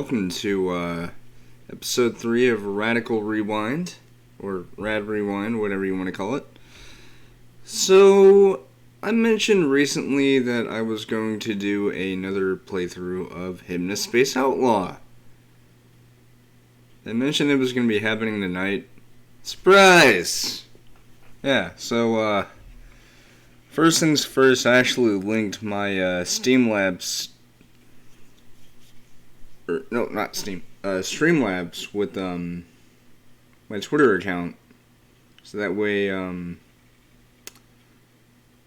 Welcome to episode 3 of Radical Rewind, or Rad Rewind, whatever you want to call it. So, I mentioned recently that I was going to do another playthrough of Hypnospace Outlaw. I mentioned it was going to be happening tonight. Surprise! Yeah, so, first things first, I actually linked my Streamlabs Streamlabs with my Twitter account, so that way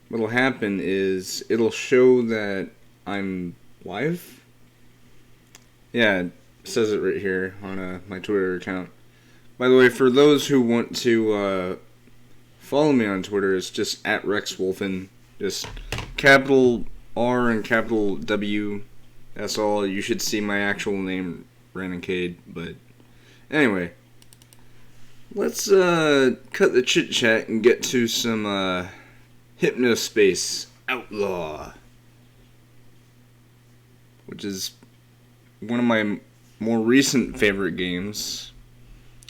what'll happen is it'll show that I'm live. Yeah, it says it right here on my Twitter account. By the way, for those who want to follow me on Twitter, it's just @RexWolfen, just capital R and capital W. That's all. You should see my actual name, Renegade. But anyway, let's cut the chit chat and get to some Hypnospace Outlaw, which is one of my more recent favorite games.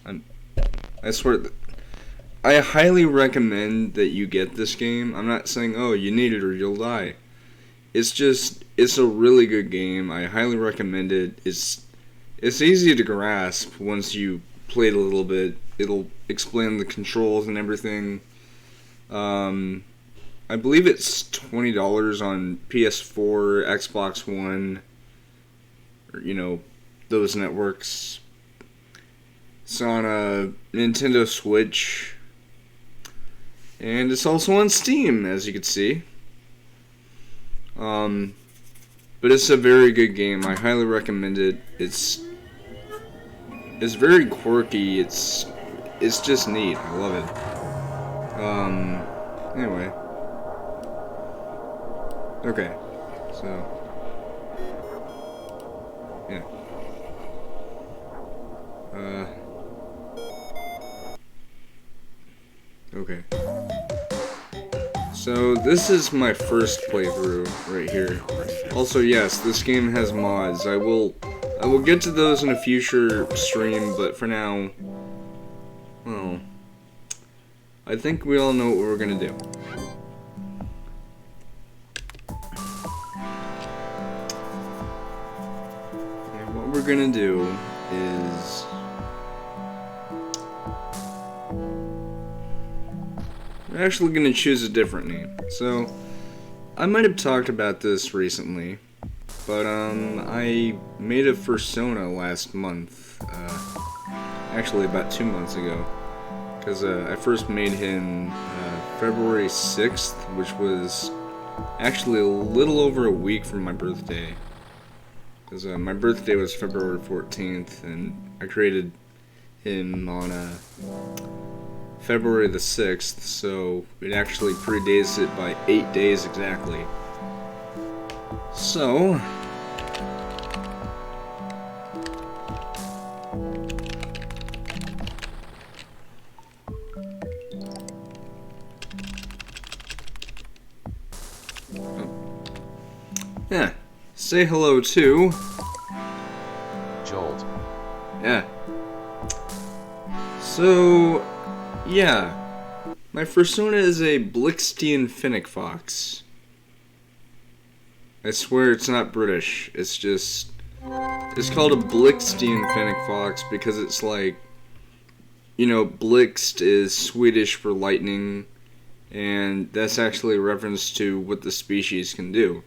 I swear, I highly recommend that you get this game. I'm not saying, oh, you need it or you'll die. It's a really good game. I highly recommend it. It's easy to grasp once you play it a little bit. It'll explain the controls and everything. I believe it's $20 on PS4, Xbox One, or, those networks. It's on a Nintendo Switch. And it's also on Steam, as you can see. But it's a very good game. I highly recommend it. It's very quirky. It's just neat. I love it. Anyway. Okay. So. Yeah. Okay. So this is my first playthrough right here. Also, yes, this game has mods. I will get to those in a future stream, but for now, well, I think we all know what we're gonna do. And what we're gonna do is we're actually going to choose a different name. So, I might have talked about this recently, but I made a persona last month, actually about 2 months ago, because I first made him February 6th, which was actually a little over a week from my birthday, because my birthday was February 14th, and I created him on February the 6th, so it actually predates it by 8 days exactly. So, yeah, say hello to Jolt. Yeah. So, yeah, my persona is a Blixtian Finnick Fox. I swear it's not British, it's called a Blixtian Finnick Fox because it's like, Blixt is Swedish for lightning, and that's actually a reference to what the species can do.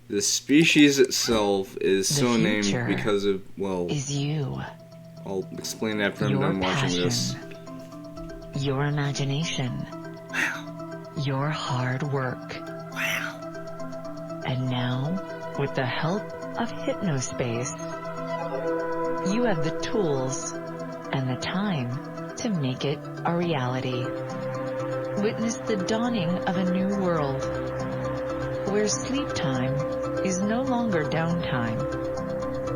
The species itself is so named because of, well, is you. I'll explain after I'm done watching this. Your imagination. Wow. Your hard work. Wow. And now, with the help of Hypnospace, you have the tools and the time to make it a reality. Witness the dawning of a new world, where sleep time is no longer downtime.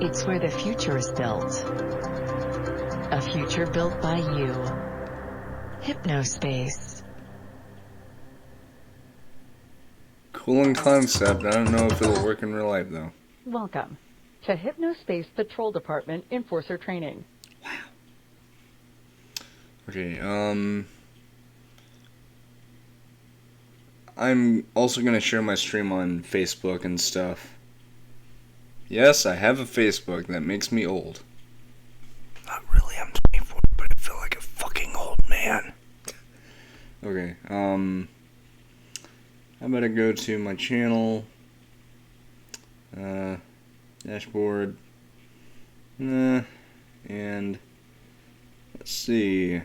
It's where the future is built. A future built by you. Hypnospace. Cool in concept. I don't know if it'll work in real life, though. Welcome to Hypnospace Patrol Department Enforcer Training. Okay, I'm also going to share my stream on Facebook and stuff. Yes, I have a Facebook. That makes me old. Not really, I'm 24, but I feel like a fucking old man. Okay, how about I go to my channel, dashboard, and let's see.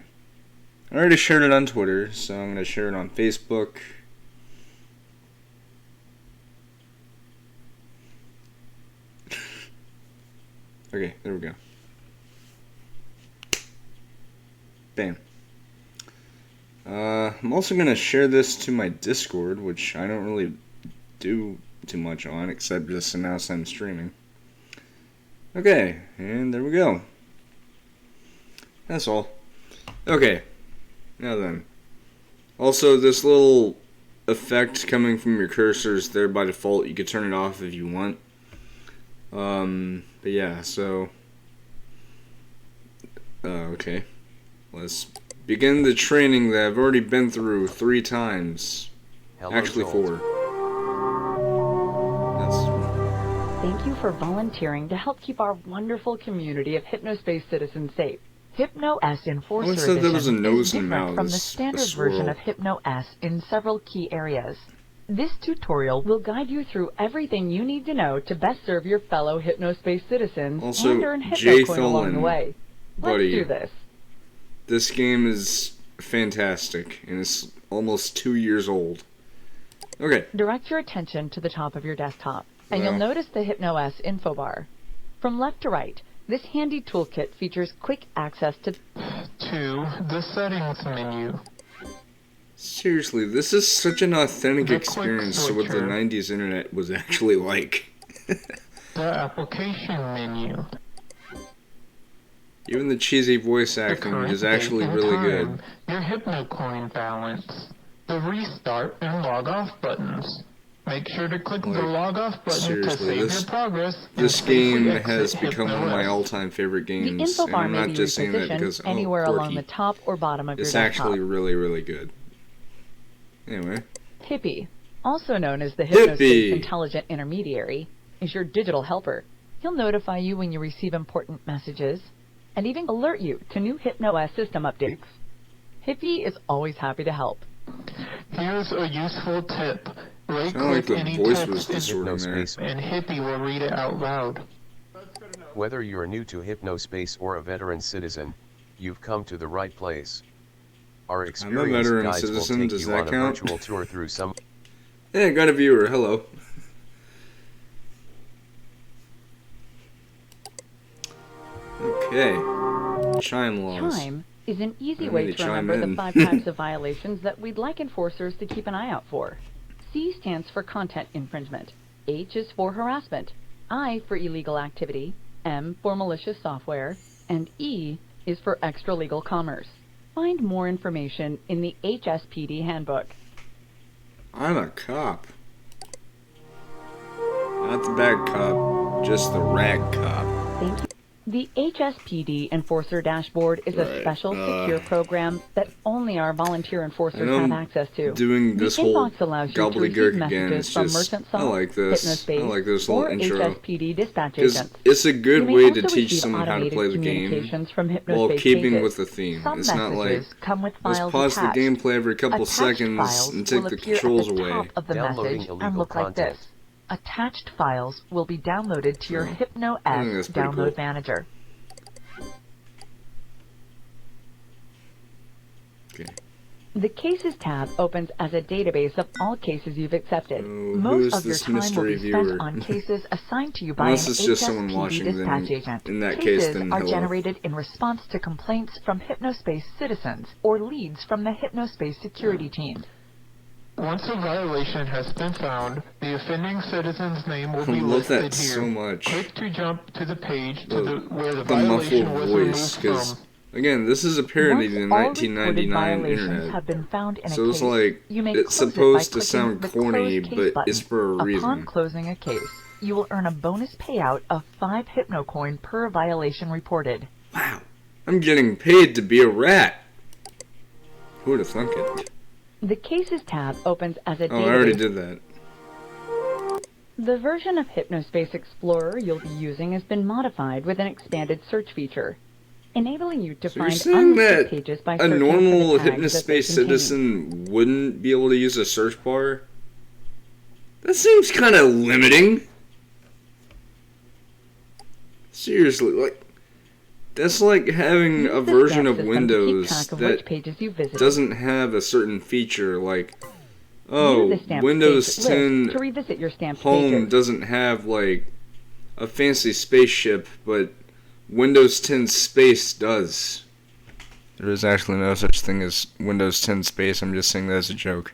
I already shared it on Twitter, so I'm going to share it on Facebook. Okay, there we go. Bam. I'm also going to share this to my Discord, which I don't really do too much on, except just announce I'm streaming. Okay, and there we go. That's all. Okay, now then. Also, this little effect coming from your cursor is there by default. You could turn it off if you want. But yeah, so... okay. Let's begin the training that I've already been through 3 times. Hello, Actually, Joel. 4. That's... Thank you for volunteering to help keep our wonderful community of Hypnospace citizens safe. Hypno-S Enforcer I always said there was a Edition nose is and different mouth, from the a standard swirl. version of Hypno-S in several key areas. This tutorial will guide you through everything you need to know to best serve your fellow Hypnospace citizens Also, and earn Jay HypnoCoin along the Tholen, way. buddy. Let's do this. This game is fantastic, and it's almost 2 years old. Okay. Direct your attention to the top of your desktop, and Well. you'll notice the Hypno-S info bar. From left to right, this handy toolkit features quick access to the settings menu. Seriously, this is such an authentic The quick experience to what the switcher. 90s internet was actually like. The application menu. Even the cheesy voice The acting current is actually date and really time, good. Your HypnoCoin balance. The restart and log off buttons. Make sure to click the Like, log off button to seriously, save this- your progress. and This game safely has exit become one of my Hypno-S. all-time favorite the games, info and bar I'm may not be just saying that because, repositioned anywhere along the quirky. top or bottom of It's your desktop. actually really, really good. Anyway. Hippie, also known as the Hippie. Hypnospace Intelligent Intermediary, is your digital helper. He'll notify you when you receive important messages, and even alert you to new Hypno-S system updates. Hippie is always happy to help. Here's a useful tip. Right Sounded like click the any voice was text in distorting there. Hypnospace. and Hippie will read it out loud. Whether you're new to Hypnospace or a veteran citizen, you've come to the right place. Our experienced veteran guides citizen, will take does you that on a count? virtual tour through some Hey, I got a viewer. Hello. Okay. Chime laws. Chime is an easy I way need to to chime remember in. the 5 types of violations that we'd like enforcers to keep an eye out for. C stands for content infringement. H is for harassment. I for illegal activity. M for malicious software. And E is for extra-legal commerce. Find more information in the HSPD handbook. I'm a cop. Not the bad cop, just the rag cop. Thank you. The HSPD Enforcer Dashboard is a Right, special, secure program that only our volunteer I enforcers know have I'm access to. doing this the whole inbox allows you to receive gobbledygook again. messages It's from just, merchant I soft, like this. Hypnospace, I like this little or intro. HSPD dispatch Because agents. it's a good You may way to also teach receive someone how to automated play the game communications from while Hypnospace keeping pages. with the theme. Some It's not like, messages come with let's files pause attached. the gameplay every couple Attached seconds files and take will the appear controls at the away. top of the Downloading message and illegal look like content. this. Attached files will be downloaded to your I think that's Hypno-S pretty download cool. manager. Okay. The Cases tab opens as a database of all cases you've accepted. So, who Most is of your this time will mystery be spent viewer? on cases assigned to you by Unless an it's just someone HSPD watching, then dispatch agent. in that case, Cases then are hello. generated in response to complaints from Hypnospace citizens or leads from the Hypnospace security team. Once a violation has been found, the offending citizen's name will I be love listed that here. so much. Click to jump to the page where the The muffled violation was voice, removed because from. again, this is a parody Once to the all reported 1999 violations internet. have been found in So a it's case, like, you may it's close it by supposed to clicking sound the corny, Close Case but button it's for a upon reason. closing a case. You will earn a bonus payout of 5 Hypnocoin per violation reported. Wow. I'm getting paid to be a rat. Who would have thunk it? The Cases tab opens as a Oh, I already database. did that. The version of Hypnospace Explorer you'll be using has been modified with an expanded search feature, enabling you to So you're find saying unlisted that pages by a searching normal for the tags that they Hypnospace contain. citizen wouldn't be able to use a search bar? That seems kind of limiting. Seriously, like, that's like having Use a the version stamp of system to keep Windows track of which that pages you visited. doesn't have a certain feature like, Use oh, the stamp Windows page list 10 to revisit your stamped Home pages. doesn't have like a fancy spaceship, but Windows 10 Space does. There is actually no such thing as Windows 10 Space. I'm just saying that as a joke.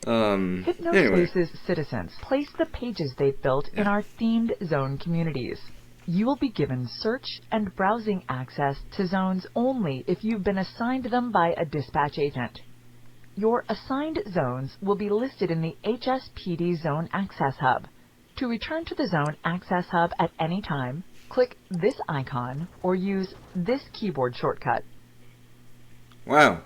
Anyway. Hypnospace's citizens place the pages they've built in our themed zone communities. You will be given search and browsing access to zones only if you've been assigned them by a dispatch agent. Your assigned zones will be listed in the HSPD Zone Access Hub. To return to the Zone Access Hub at any time, click this icon or use this keyboard shortcut. Wow.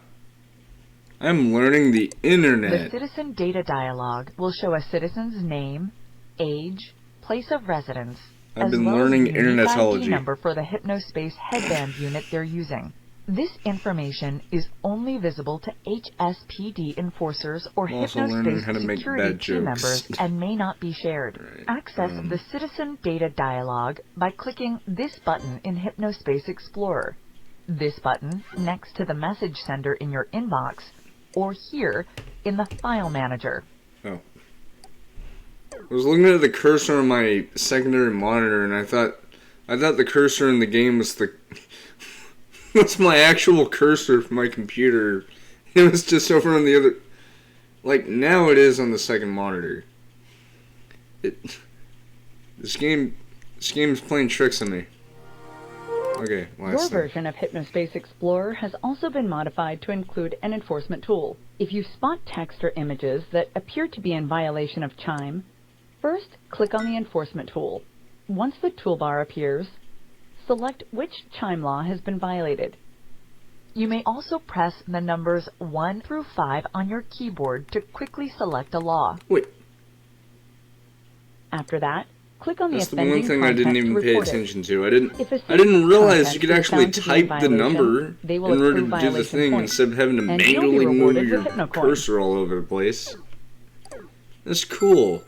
I'm learning the internet. The Citizen Data Dialog will show a citizen's name, age, place of residence, I've as been well learning as the unique internetology. ID number for the Hypnospace headband unit they're using. This information is only visible to HSPD enforcers or I'm also learning Hypnospace how to make security bad team jokes. members and may not be shared. Right, Access the Citizen Data Dialog by clicking this button in Hypnospace Explorer, this button next to the message sender in your inbox, or here in the File Manager. Oh. I was looking at the cursor on my secondary monitor, and I thought the cursor in the game was the was my actual cursor for my computer. It was just over on the other. Like now, it is on the second monitor. This game's playing tricks on me. Okay, Your last thing. version of Hypnospace Explorer has also been modified to include an enforcement tool. If you spot text or images that appear to be in violation of Chime, first click on the enforcement tool. Once the toolbar appears, select which Chime law has been violated. You may also press the numbers 1 through 5 on your keyboard to quickly select a law. Wait, After that, click on the that's the offending one thing I didn't content even to pay report it. attention to. I If a didn't citizen's realize you content could is actually found to be in type the number violation, they in will order to accrue do the violation thing points, instead of having to and you'll be manually move rewarded your with Hypnocoin. cursor all over the place. That's cool.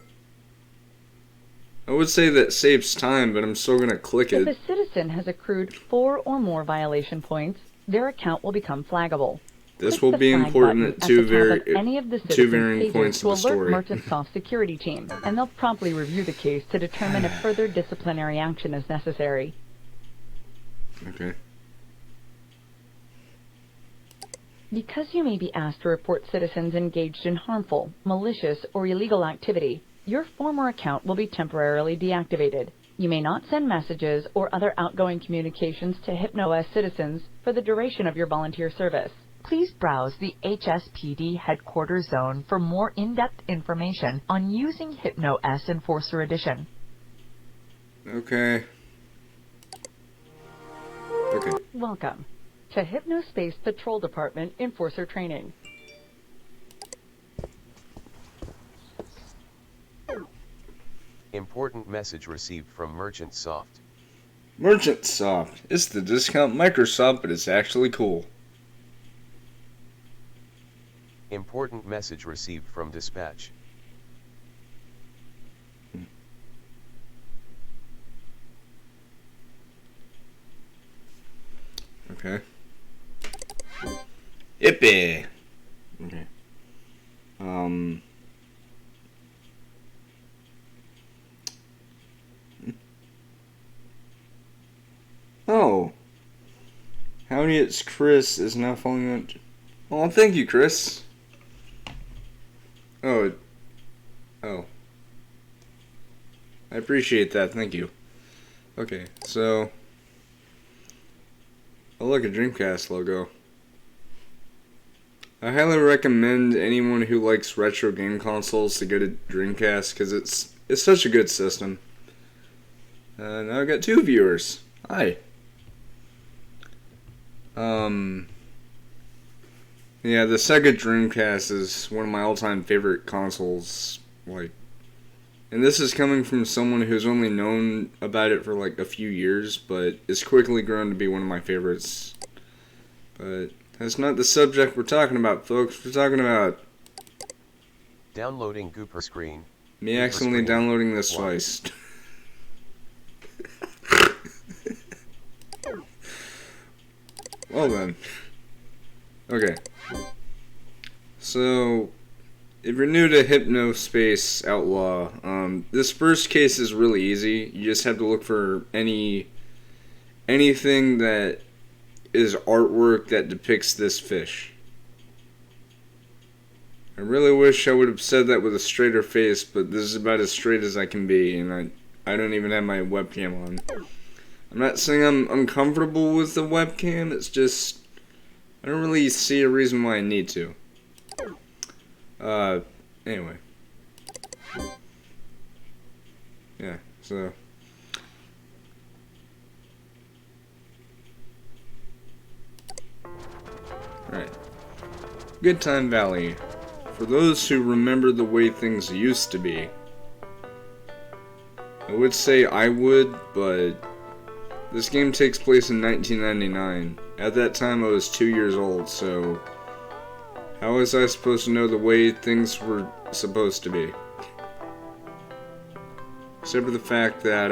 I would say that saves time, but I'm still gonna click If a it. citizen has accrued 4 or more violation points, their account will become flaggable. This Click will the be flag important button at at two the tab of any of the citizen's varying pages points to of the alert story. Merchant Soft security team, and they'll promptly review the case to determine if further disciplinary action is necessary. Okay. Because you may be asked to report citizens engaged in harmful, malicious, or illegal activity, your former account will be temporarily deactivated. You may not send messages or other outgoing communications to HypnoS citizens for the duration of your volunteer service. Please browse the HSPD Headquarters Zone for more in-depth information on using HypnoS Enforcer Edition. Okay. Okay. Welcome to Hypnospace Patrol Department Enforcer Training. Important message received from Merchant Soft. Merchant Soft. It's the discount Microsoft, but it's actually cool. Important message received from Dispatch. Okay. Yippee! Okay. Oh. Howdy, it's Chris is now following on. Oh, thank you, Chris. Oh. Oh. I appreciate that, thank you. Okay, so. Oh, look, a Dreamcast logo. I highly recommend anyone who likes retro game consoles to get a Dreamcast because it's it's such a good system. Now I got 2 viewers. Hi. Yeah, the Sega Dreamcast is one of my all-time favorite consoles. Like, and this is coming from someone who's only known about it for like a few years, but it's quickly grown to be one of my favorites. But that's not the subject we're talking about, folks. We're talking about Downloading Gooper Screen. me Gooper accidentally Screen. downloading this 1. twice. Well then. Okay. So, if you're new to Hypnospace Outlaw, this first case is really easy. You just have to look for anything that is artwork that depicts this fish. I really wish I would have said that with a straighter face, but this is about as straight as I can be, and I don't even have my webcam on. I'm not saying I'm uncomfortable with the webcam, it's just I don't really see a reason why I need to. Anyway. Yeah, so. Alright. Good Time Valley. For those who remember the way things used to be. I would say I would, but this game takes place in 1999. At that time I was 2 years old, so how was I supposed to know the way things were supposed to be? Except for the fact that,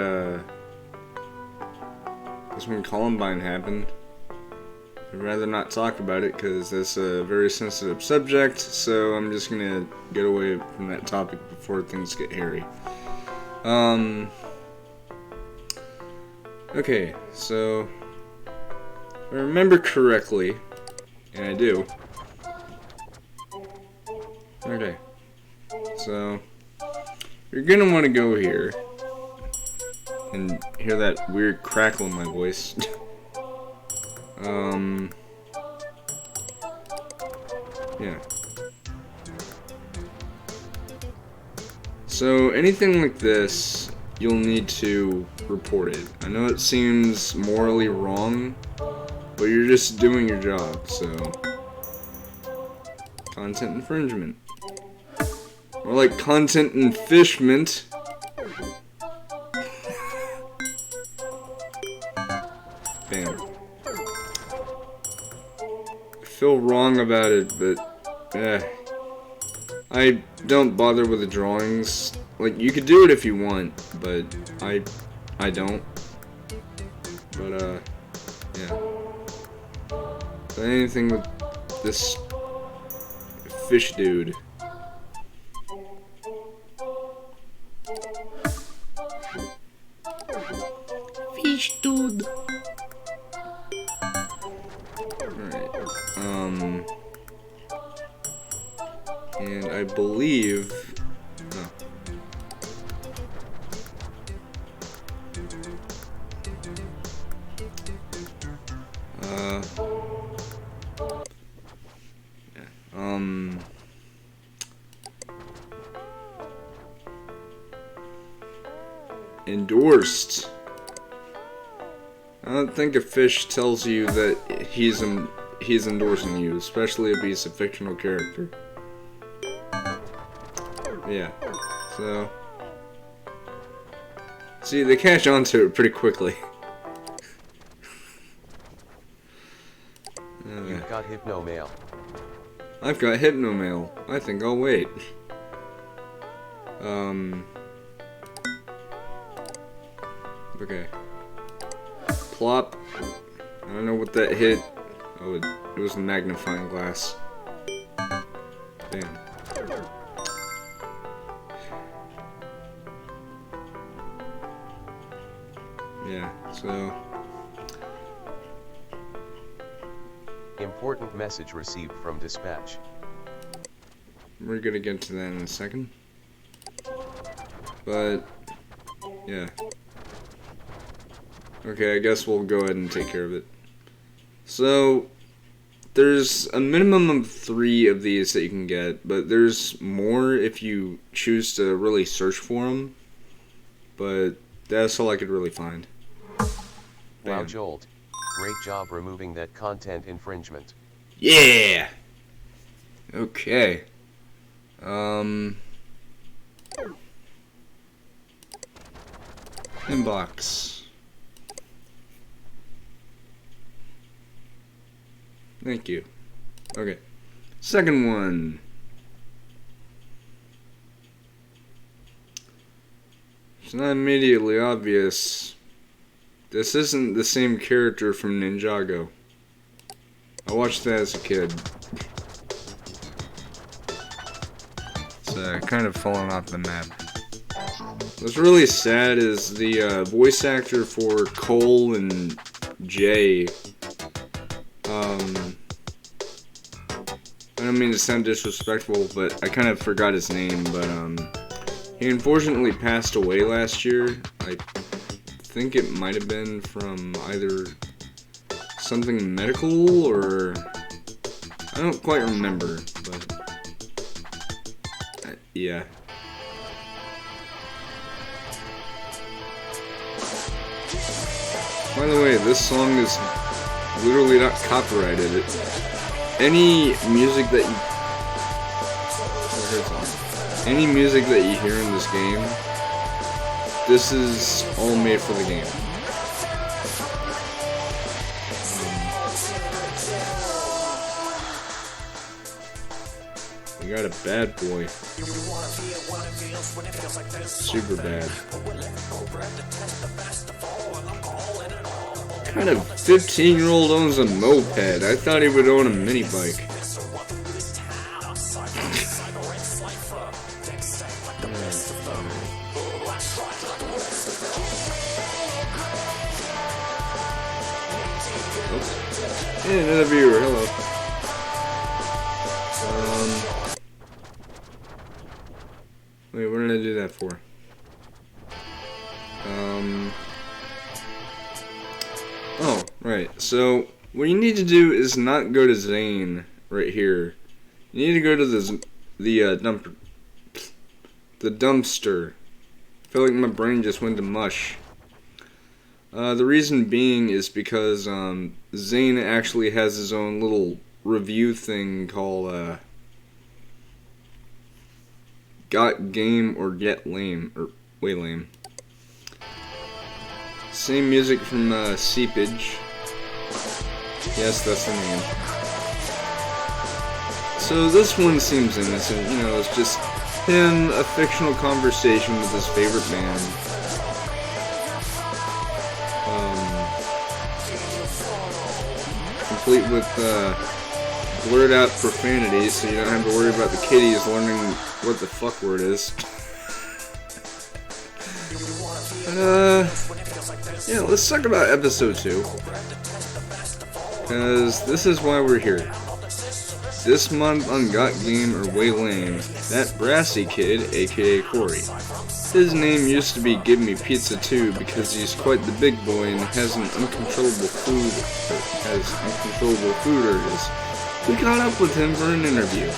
that's when Columbine happened. I'd rather not talk about it because that's a very sensitive subject, so I'm just gonna get away from that topic before things get hairy. Okay, so if I remember correctly, and I do. Okay, so you're gonna want to go here and hear that weird crackle in my voice. Yeah. So anything like this, you'll need to report it. I know it seems morally wrong, but you're just doing your job, so content infringement. Or like content enfishment. Bam. I feel wrong about it, but I don't bother with the drawings. Like, you could do it if you want, but I don't. But yeah. But anything with this fish dude. Fish dude. Alright. And I believe. Oh. Endorsed. I don't think a fish tells you that he's endorsing you, especially if he's a fictional character. Yeah. So. See, they catch on to it pretty quickly. You've got Hypnomail. I've got Hypnomail. I think I'll wait. Okay. Plop. I don't know what that hit. Oh, it was a magnifying glass. Damn. Yeah, so. Important message received from dispatch. We're gonna get to that in a second. But, yeah. Okay, I guess we'll go ahead and take care of it. So, there's a minimum of 3 of these that you can get, but there's more if you choose to really search for them. but that's all I could really find. Wow, Bam. Jolt. Great job removing that content infringement. Yeah! Okay. Inbox. Thank you. Okay. Second one. It's not immediately obvious. This isn't the same character from Ninjago. I watched that as a kid. It's kind of fallen off the map. What's really sad is the voice actor for Cole and Jay. I don't mean to sound disrespectful, but I kind of forgot his name, but he unfortunately passed away last year. I think it might have been from either something medical or I don't quite remember, but yeah. By the way, this song is literally not copyrighted. Any music that you hear in this game, this is all made for the game. We got a bad boy. Super bad. What kind of 15-year-old owns a moped? I thought he would own a mini bike. Oh. Hey, another viewer, hello. Wait, what did I do that for? Oh, right. So, what you need to do is not go to Zane right here. You need to go to the dumpster. I feel like my brain just went to mush. The reason being is because Zane actually has his own little review thing called Got Game or Get Lame, or Way Lame. Same music from Seepage. Yes, that's the name. So this one seems innocent, you know, it's just him, a fictional conversation with his favorite band. Complete with blurred out profanity, so you don't have to worry about the kiddies learning what the fuck word is. Yeah, let's talk about episode 2. Because this is why we're here. This month on Got Game or Way Lame, that brassy kid, aka Corey. His name used to be Give Me Pizza too, because he's quite the big boy and has uncontrollable food urges. We caught up with him for an interview.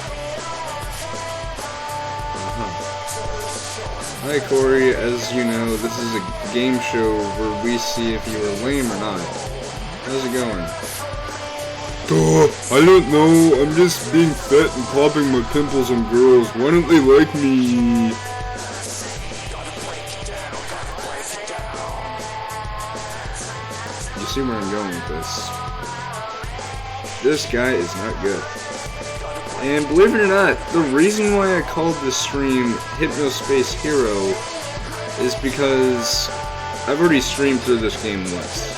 Hi Corey, as you know, this is a game show where we see if you are lame or not. How's it going? I don't know, I'm just being fat and popping my pimples on girls. Why don't they like me? You see where I'm going with this. This guy is not good. And believe it or not, the reason why I called this stream Hypnospace Hero is because I've already streamed through this game once.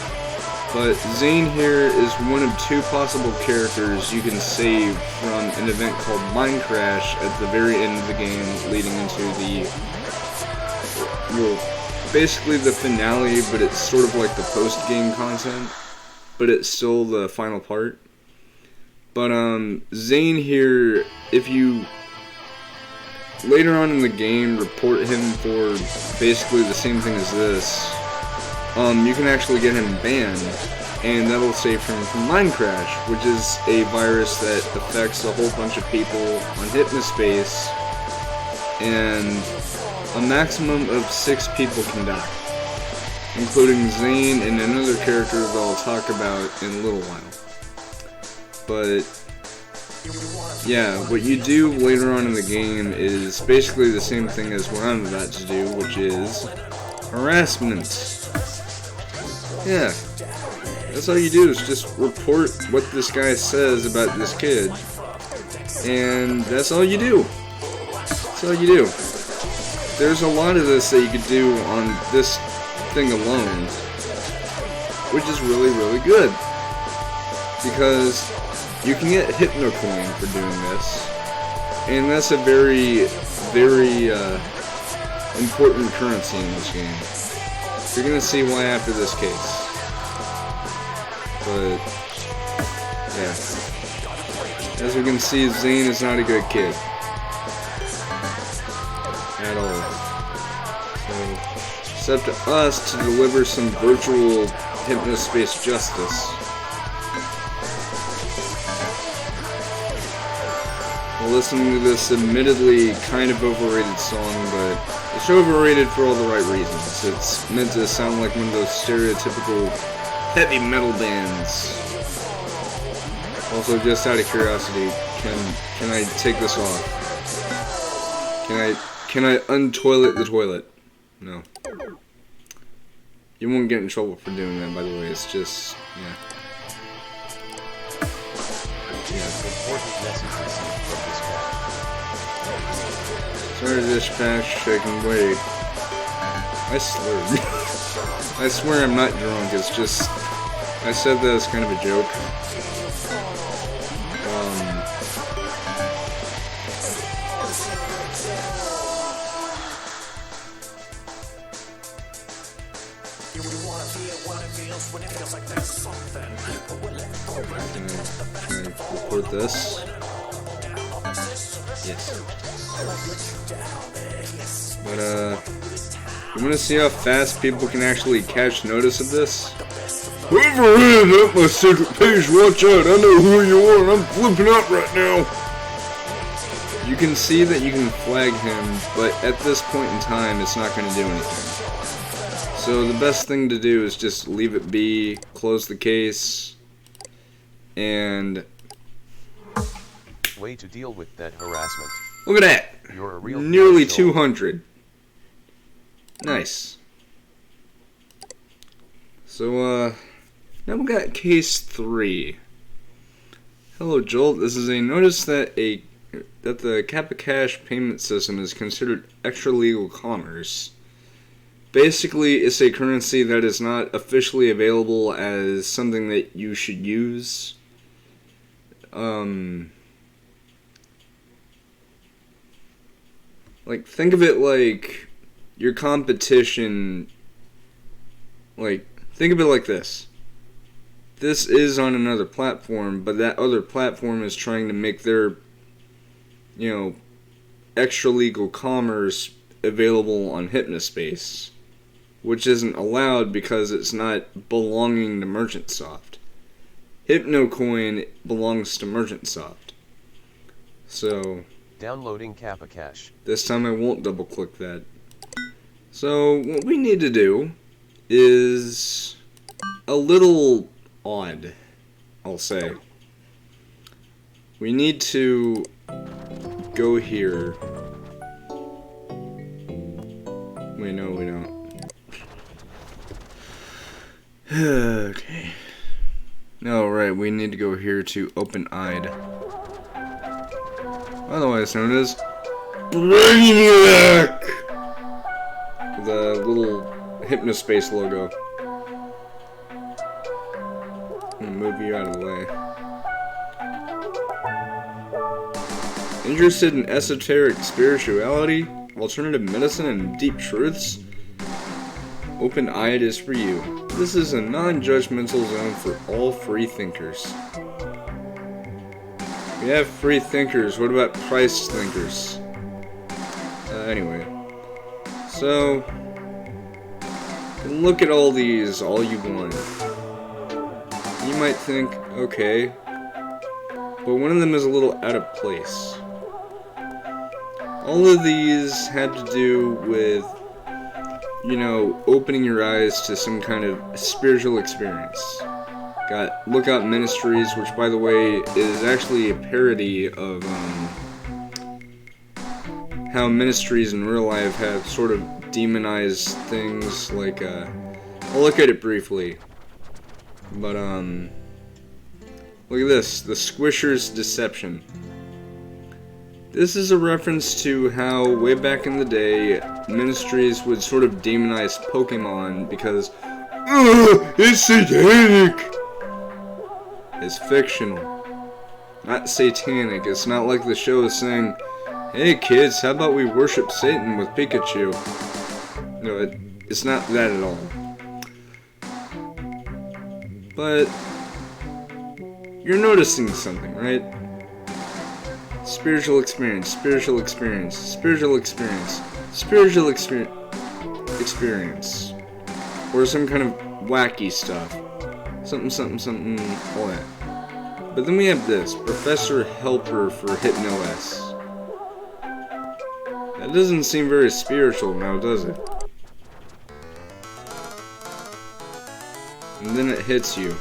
But Zane here is one of 2 possible characters you can save from an event called Mind Crash at the very end of the game, leading into the, well, basically the finale, but it's sort of like the post-game content, but it's still the final part. But Zane here, if you later on in the game report him for basically the same thing as this, you can actually get him banned, and that'll save him from Mind Crash, which is a virus that affects a whole bunch of people on Hypnospace, and a maximum of 6 people can die, including Zane and another character that I'll talk about in a little while. But yeah, what you do later on in the game is basically the same thing as what I'm about to do, which is harassment. Yeah, that's all you do, is just report what this guy says about this kid, and that's all you do. That's all you do. There's a lot of this that you could do on this thing alone, which is really, really good, because you can get Hypnocoin for doing this, and that's a very, very important currency in this game. You're gonna see why after this case. But yeah, as we can see, Zane is not a good kid at all. So it's up to us to deliver some virtual Hypnospace justice. While listening to this admittedly kind of overrated song, but it's overrated for all the right reasons. It's meant to sound like one of those stereotypical heavy metal bands. Also, just out of curiosity, can I take this off? Can I untoilet the toilet? No. You won't get in trouble for doing that, by the way. It's just, yeah. Important message received from dispatch. Sorry, dispatch, I can wait. I slurred. I swear I'm not drunk, it's just, I said that as kind of a joke. Can I record this? Yes. But, you wanna see how fast people can actually catch notice of this? Whoever ended up my secret page, watch out, I know who you are, and I'm flipping out right now! You can see that you can flag him, but at this point in time, it's not gonna do anything. So the best thing to do is just leave it be, close the case, and way to deal with that harassment. Look at that! You're a real Nearly professional. 200. Nice. So, now we got case 3. Hello, Joel. This is a notice that the Kappa Cash payment system is considered extra-legal commerce. Basically, it's a currency that is not officially available as something that you should use. Like, think of it like your competition, like, think of it like this. This is on another platform, but that other platform is trying to make their, extra-legal commerce available on Hypnospace, which isn't allowed because it's not belonging to MerchantSoft. Hypnocoin belongs to MerchantSoft. So, Downloading Kappa Cash. this time I won't double click that. So what we need to do is a little odd, I'll say. We need to go here. Wait, no, we don't. Okay. No, right, we need to go here to open-eyed. Otherwise known as Brainiac! The little Hypnospace logo. I'm gonna move you out of the way. Interested in esoteric spirituality, alternative medicine, and deep truths? Open-eyed is for you. This is a non-judgmental zone for all free thinkers. We have free thinkers, what about price thinkers? Anyway. So, look at all these all you want. You might think, okay, but one of them is a little out of place. All of these had to do with, you know, opening your eyes to some kind of spiritual experience. Got Lookout Ministries, which, by the way, is actually a parody of how ministries in real life have sort of demonized things. Like, I'll look at it briefly. But, look at this. The Squisher's Deception. This is a reference to how, way back in the day, ministries would sort of demonize Pokemon because, it's satanic! It's fictional. Not satanic. It's not like the show is saying, hey kids, how about we worship Satan with Pikachu? No, it's not that at all. But you're noticing something, right? Spiritual experience, spiritual experience, spiritual experience, spiritual experience. Or some kind of wacky stuff. Something, all that. But then we have this, Professor Helper for HypnoS. That doesn't seem very spiritual now, does it? And then it hits you.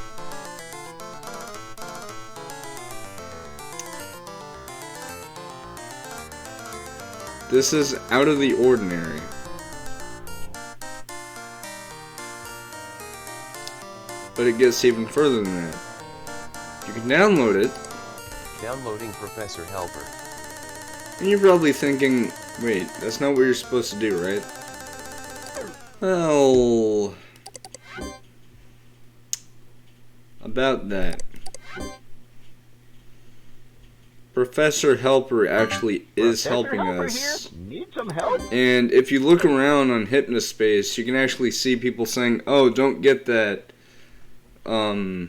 This is out of the ordinary. But it gets even further than that. You can download it. Downloading Professor Helper. And you're probably thinking, wait, that's not what you're supposed to do, right? Well, about that. Professor Helper actually is helping us. Need some help? And if you look around on Hypnospace, you can actually see people saying, oh, don't get that. I'll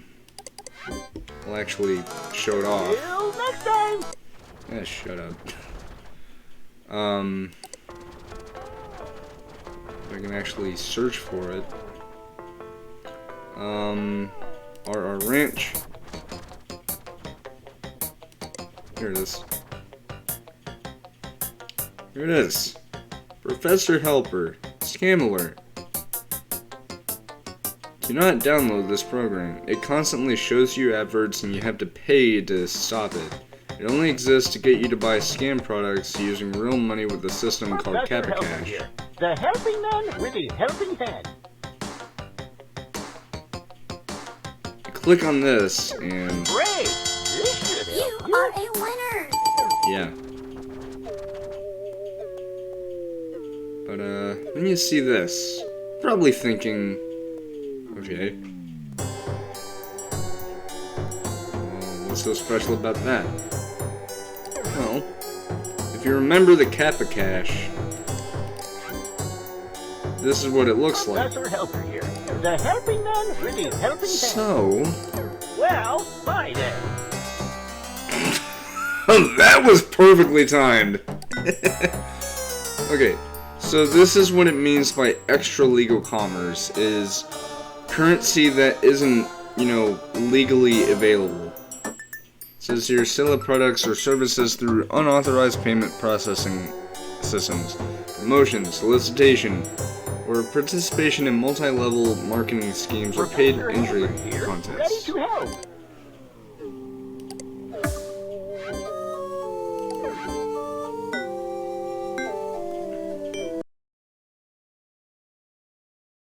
actually show it off. Till next time! Shut up. If I can actually search for it. RR Ranch. Here it is. Here it is. Professor Helper. Scam alert. Do not download this program. It constantly shows you adverts and you have to pay to stop it. It only exists to get you to buy scam products using real money with a system called Professor Helper Cash. here, the helping man with a helping hand. Click on this and Great! This should help you. are a winner! yeah. But then you see this. Probably thinking, okay. What's so special about that? Well, if you remember the Cash, this is what it looks like. Professor Helper here, the helping man with a helping hand. So, Well, bye then. that was perfectly timed. Okay, so this is what it means by extra legal commerce, is currency that isn't, you know, legally available. It says here, sell products or services through unauthorized payment processing systems, promotion, solicitation, or participation in multi-level marketing schemes or paid Professor injury Helper here, ready contests. to help.